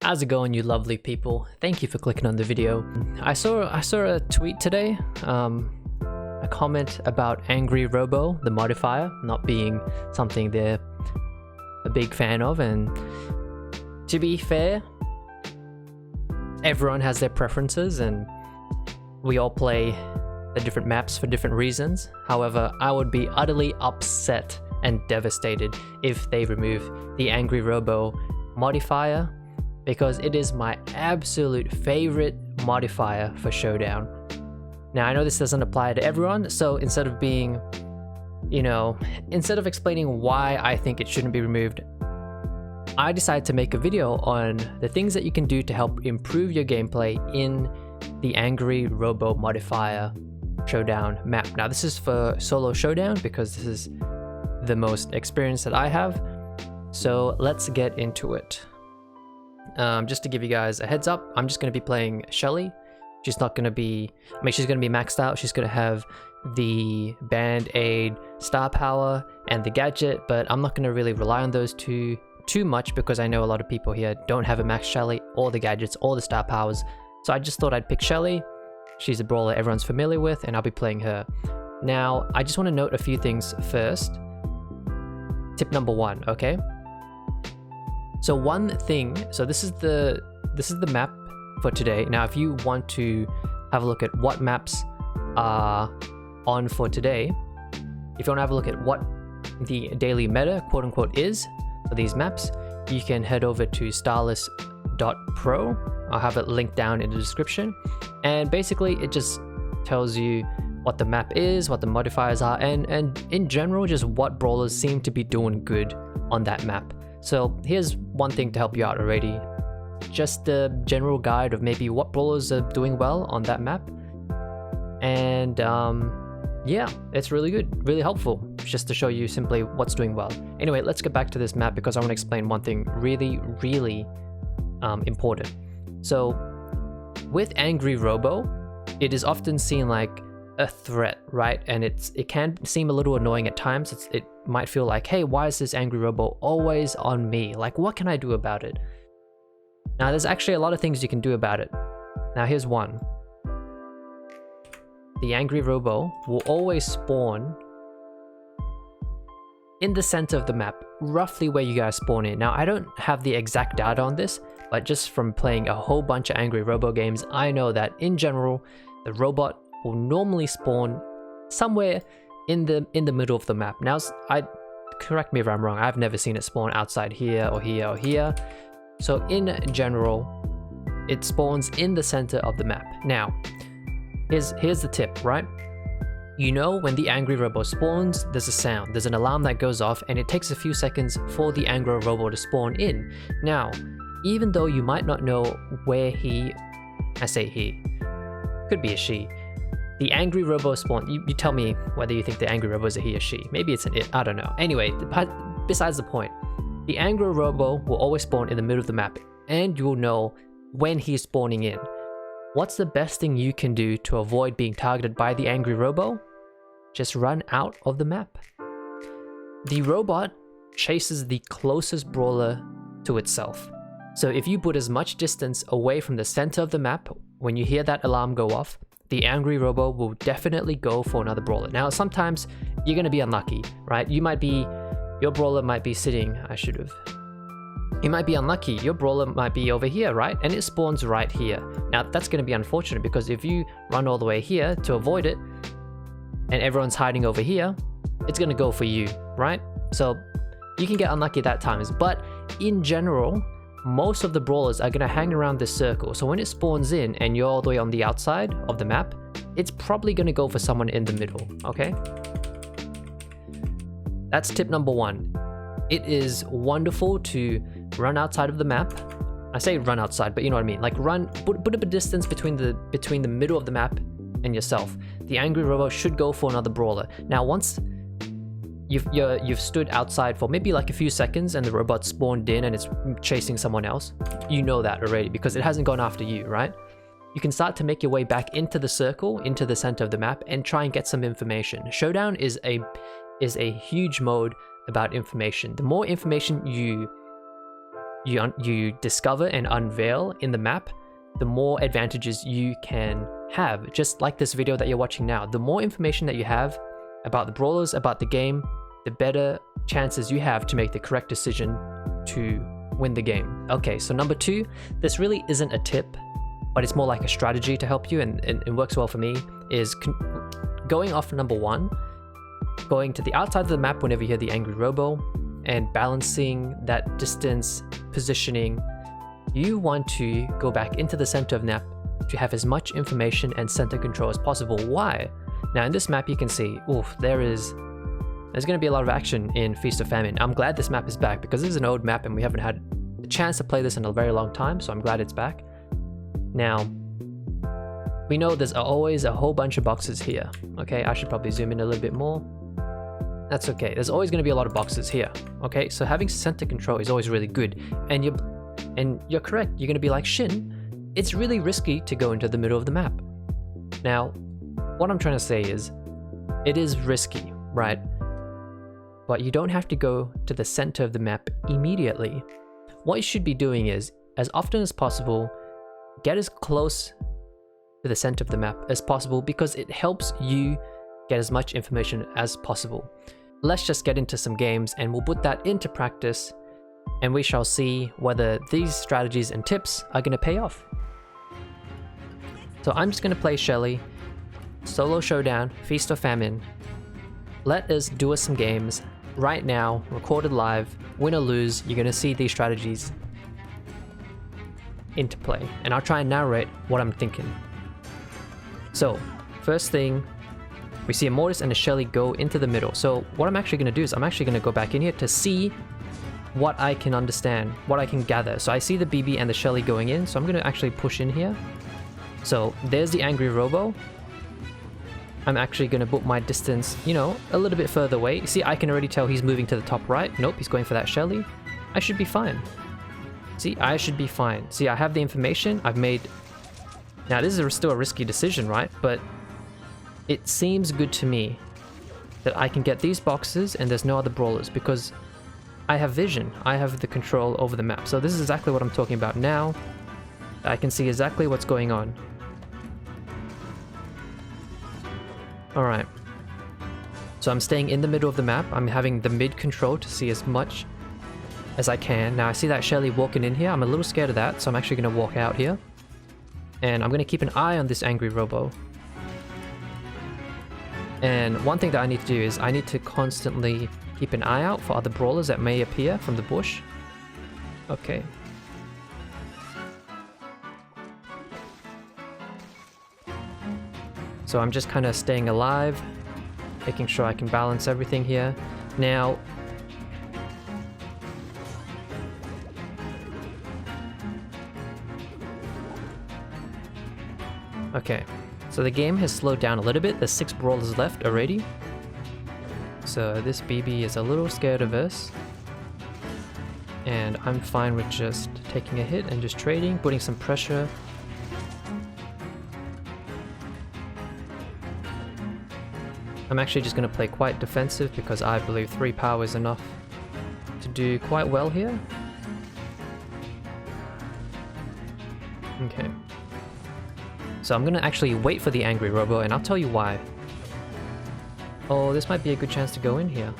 How's it going, you lovely people? Thank you for clicking on the video. I saw a tweet today, a comment about Angry Robo, the modifier, not being something they're a big fan of, and to be fair, everyone has their preferences and we all play the different maps for different reasons. However, I would be utterly upset and devastated if they remove the Angry Robo modifier, because it is my absolute favorite modifier for Showdown. Now, I know this doesn't apply to everyone, so instead of explaining why I think it shouldn't be removed, I decided to make a video on the things that you can do to help improve your gameplay in the Angry Robo modifier Showdown map. Now, this is for solo Showdown because this is the most experience that I have, so let's get into it. Just to give you guys a heads up, I'm just going to be playing Shelly. She's not going to be, she's going to be maxed out. She's going to have the Band-Aid star power and the gadget, but I'm not going to really rely on those too much because I know a lot of people here don't have a max Shelly or the gadgets or the star powers. So I just thought I'd pick Shelly. She's a brawler everyone's familiar with, and I'll be playing her. Now, I just want to note a few things first. Tip number 1, okay? So one thing, so this is the map for today. Now, if you want to have a look at what maps are on for today, if you want to have a look at what the daily meta, quote unquote, is for these maps, you can head over to starless.pro. I'll have it linked down in the description. And basically it just tells you what the map is, what the modifiers are, and in general, just what brawlers seem to be doing good on that map. So here's one thing to help you out already. Just a general guide of maybe what brawlers are doing well on that map. And yeah, it's really good, really helpful, just to show you simply what's doing well. Anyway, let's get back to this map because I want to explain one thing really important. So with Angry Robo, it is often seen like a threat, right? And it can seem a little annoying at times. It might feel like, hey, why is this Angry Robo always on me? Like, what can I do about it? Now, there's actually a lot of things you can do about it. Now, here's one. The Angry Robo will always spawn in the center of the map, roughly where you guys spawn in. Now, I don't have the exact data on this, but just from playing a whole bunch of Angry Robo games, I know that in general, the robot will normally spawn somewhere in the middle of the map. Now, correct me if I'm wrong, I've never seen it spawn outside here or here or here. So in general, it spawns in the center of the map. Now, here's the tip, right? You know, when the Angry Robo spawns, there's a sound, there's an alarm that goes off, and it takes a few seconds for the Angry Robo to spawn in. Now, even though you might not know where I say he, could be a she, the Angry Robo spawn, you tell me whether you think the Angry Robo is a he or she. Maybe it's an it, I don't know. Anyway, besides the point, the Angry Robo will always spawn in the middle of the map, and you will know when he's spawning in. What's the best thing you can do to avoid being targeted by the Angry Robo? Just run out of the map. The robot chases the closest brawler to itself. So if you put as much distance away from the center of the map, when you hear that alarm go off, the Angry Robo will definitely go for another brawler. Now, sometimes you're going to be unlucky, right? Your brawler might be sitting, you might be unlucky, your brawler might be over here, right? And it spawns right here. Now, that's going to be unfortunate because if you run all the way here to avoid it, and everyone's hiding over here, it's going to go for you, right? So you can get unlucky at times, but in general, most of the brawlers are going to hang around this circle. So when it spawns in and you're all the way on the outside of the map, it's probably going to go for someone in the middle, okay? That's tip number 1. It is wonderful to run outside of the map. I say run outside, but you know what I mean. Like put up a distance between the middle of the map and yourself. The Angry Robo should go for another brawler. Now, once you've stood outside for maybe like a few seconds and the robot spawned in and it's chasing someone else, you know that already because it hasn't gone after you, right? You can start to make your way back into the circle, into the center of the map, and try and get some information. Showdown is a huge mode about information. The more information you you discover and unveil in the map, the more advantages you can have. Just like this video that you're watching now, the more information that you have about the brawlers, about the game, the better chances you have to make the correct decision to win the game. Okay, so number 2, this really isn't a tip, but it's more like a strategy to help you, and it works well for me, is going off number 1, going to the outside of the map whenever you hear the angry robo, and balancing that distance, positioning. You want to go back into the center of the map to have as much information and center control as possible. Why? Now in this map you can see, oof, there's going to be a lot of action in Feast or Famine. I'm glad this map is back because this is an old map and we haven't had the chance to play this in a very long time, so I'm glad it's back. Now, we know there's always a whole bunch of boxes here. Okay, I should probably zoom in a little bit more. That's okay, there's always going to be a lot of boxes here. Okay, so having center control is always really good. And you're correct, you're going to be like, Shin, it's really risky to go into the middle of the map. Now, what I'm trying to say is, it is risky, right? But you don't have to go to the center of the map immediately. What you should be doing is, as often as possible, get as close to the center of the map as possible because it helps you get as much information as possible. Let's just get into some games and we'll put that into practice and we shall see whether these strategies and tips are going to pay off. So I'm just going to play Shelly, solo showdown, Feast or Famine. Let us do us some games right now, recorded live, win or lose, you're going to see these strategies into play, and I'll try and narrate what I'm thinking. So, first thing, we see a Mortis and a Shelly go into the middle. So what I'm actually going to do is I'm actually going to go back in here to see what I can understand, what I can gather. So I see the BB and the Shelly going in, so I'm going to actually push in here. So there's the angry robo. I'm actually going to put my distance, you know, a little bit further away. See, I can already tell he's moving to the top right. Nope, he's going for that Shelly. I should be fine. See, I should be fine. See, I have the information I've made. Now, this is still a risky decision, right? But it seems good to me that I can get these boxes and there's no other brawlers because I have vision. I have the control over the map. So this is exactly what I'm talking about now. I can see exactly what's going on. Alright, so I'm staying in the middle of the map. I'm having the mid control to see as much as I can. Now I see that Shelly walking in here. I'm a little scared of that, so I'm actually going to walk out here. And I'm going to keep an eye on this angry robo. And one thing that I need to do is I need to constantly keep an eye out for other brawlers that may appear from the bush. Okay. So I'm just kind of staying alive, making sure I can balance everything here. Now, okay, so the game has slowed down a little bit. There's 6 brawlers left already. So this BB is a little scared of us. And I'm fine with just taking a hit and just trading, putting some pressure. I'm actually just going to play quite defensive because I believe 3 power is enough to do quite well here. Okay. So I'm going to actually wait for the angry robo and I'll tell you why. Oh, this might be a good chance to go in here.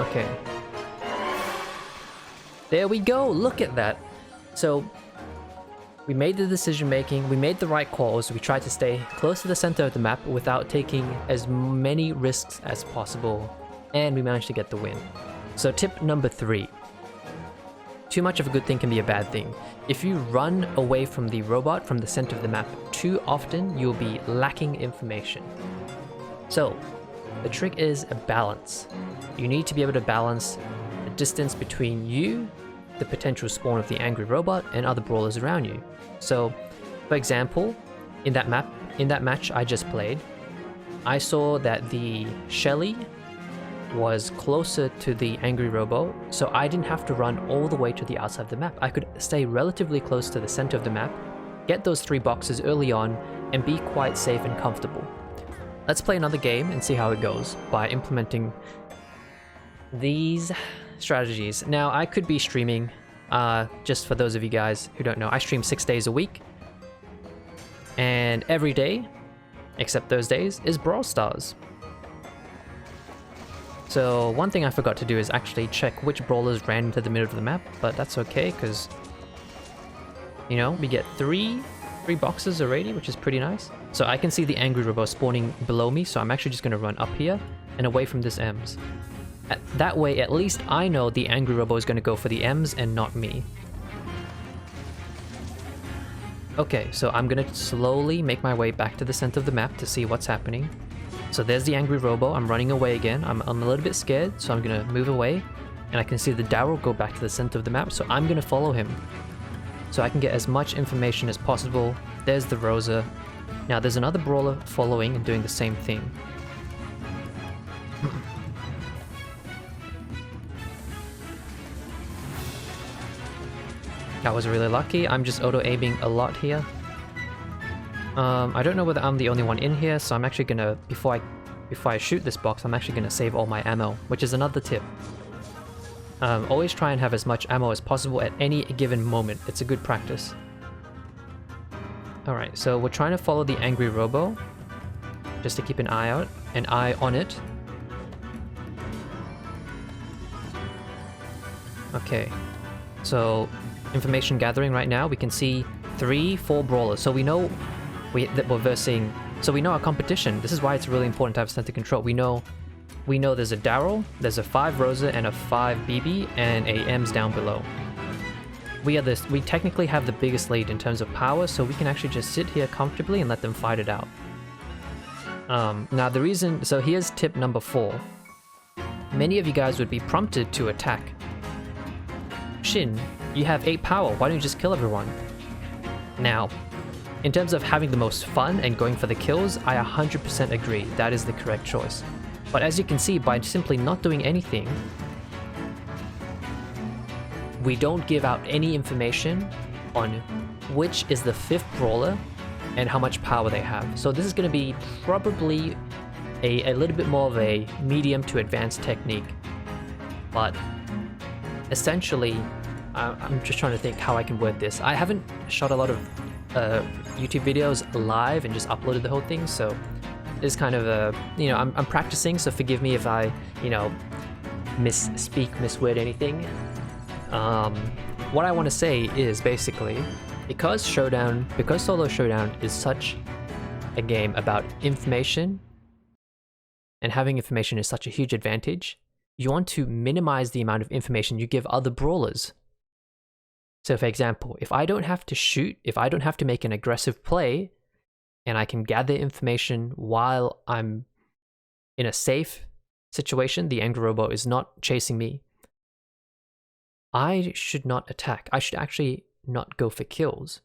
Okay. There we go, look at that. So, we made the decision making, we made the right calls, we tried to stay close to the center of the map without taking as many risks as possible, and we managed to get the win. So tip number 3. Too much of a good thing can be a bad thing. If you run away from the robot from the center of the map too often, you'll be lacking information. So, the trick is a balance. You need to be able to balance the distance between you, the potential spawn of the angry robot, and other brawlers around you. So, for example, in that match I just played, I saw that the Shelly was closer to the angry robo, so I didn't have to run all the way to the outside of the map. I could stay relatively close to the center of the map, get those 3 boxes early on, and be quite safe and comfortable. let's play another game and see how it goes by implementing these strategies. Now, I could be streaming, just for those of you guys who don't know, I stream 6 days a week. And every day, except those days, is Brawl Stars. So one thing I forgot to do is actually check which brawlers ran into the middle of the map, but that's okay, because, you know, we get three boxes already, which is pretty nice. So I can see the angry robo spawning below me, so I'm actually just going to run up here and away from this M's. That way, at least I know the angry robo is going to go for the M's and not me. Okay, so I'm going to slowly make my way back to the center of the map to see what's happening. So there's the angry robo. I'm running away again. I'm a little bit scared, so I'm going to move away. And I can see the Daryl go back to the center of the map, so I'm going to follow him, so I can get as much information as possible. There's the Rosa. Now there's another brawler following and doing the same thing. That was really lucky. I'm just auto-aiming a lot here. I don't know whether I'm the only one in here, so I'm actually gonna, before I shoot this box, I'm actually gonna save all my ammo, which is another tip. Always try and have as much ammo as possible at any given moment. It's a good practice. Alright, so we're trying to follow the angry robo, just to keep an eye on it. Okay, so information gathering right now. We can see 3-4 brawlers, so we know that we're versing. So we know our competition. This is why it's really important to have center control. We know there's a Daryl, there's a 5 Rosa and a 5 BB, and a M's down below. We technically have the biggest lead in terms of power, so we can actually just sit here comfortably and let them fight it out. Now the reason, so here's tip number 4. Many of you guys would be prompted to attack. Shin, you have 8 power, why don't you just kill everyone? Now, in terms of having the most fun and going for the kills, I 100% agree, that is the correct choice. But as you can see, by simply not doing anything, we don't give out any information on which is the 5th brawler and how much power they have. So this is going to be probably a little bit more of a medium to advanced technique. But essentially, I'm just trying to think how I can word this. I haven't shot a lot of YouTube videos live and just uploaded the whole thing, so it's kind of a, you know, I'm practicing, so forgive me if I, you know, misword anything. What I want to say is basically, because Solo Showdown is such a game about information, and having information is such a huge advantage, you want to minimize the amount of information you give other brawlers. So for example, if I don't have to shoot, if I don't have to make an aggressive play, and I can gather information while I'm in a safe situation, the angry robo is not chasing me, I should not attack. I should actually not go for kills.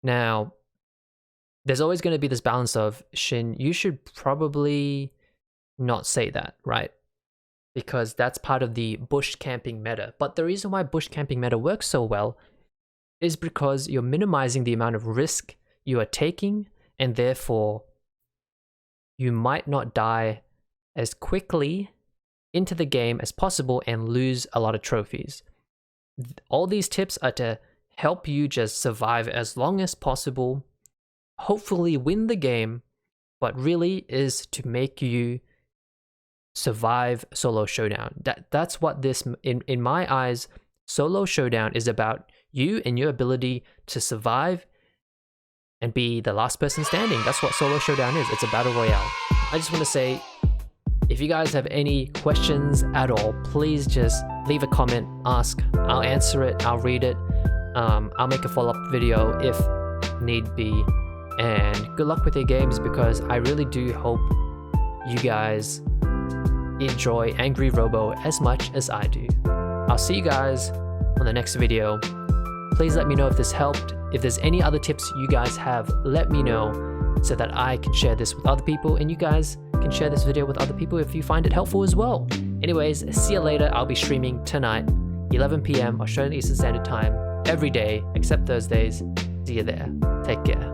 Now, there's always going to be this balance of, Shin, you should probably not say that, right? Because that's part of the bush camping meta. But the reason why bush camping meta works so well is because you're minimizing the amount of risk you are taking, and therefore you might not die as quickly into the game as possible and lose a lot of trophies. All these tips are to help you just survive as long as possible, hopefully win the game, but really is to make you survive Solo Showdown. That's what this, in my eyes, Solo Showdown is about. You and your ability to survive and be the last person standing. That's what Solo Showdown is. It's a battle royale. I just want to say, if you guys have any questions at all, please just leave a comment, ask. I'll answer it, I'll read it. I'll make a follow-up video if need be. And good luck with your games, because I really do hope you guys enjoy Angry Robo as much as I do. I'll see you guys on the next video. Please let me know if this helped. If there's any other tips you guys have, let me know so that I can share this with other people, and you guys can share this video with other people if you find it helpful as well. Anyways, see you later. I'll be streaming tonight, 11 PM Australian Eastern Standard Time, every day except Thursdays. See you there. Take care.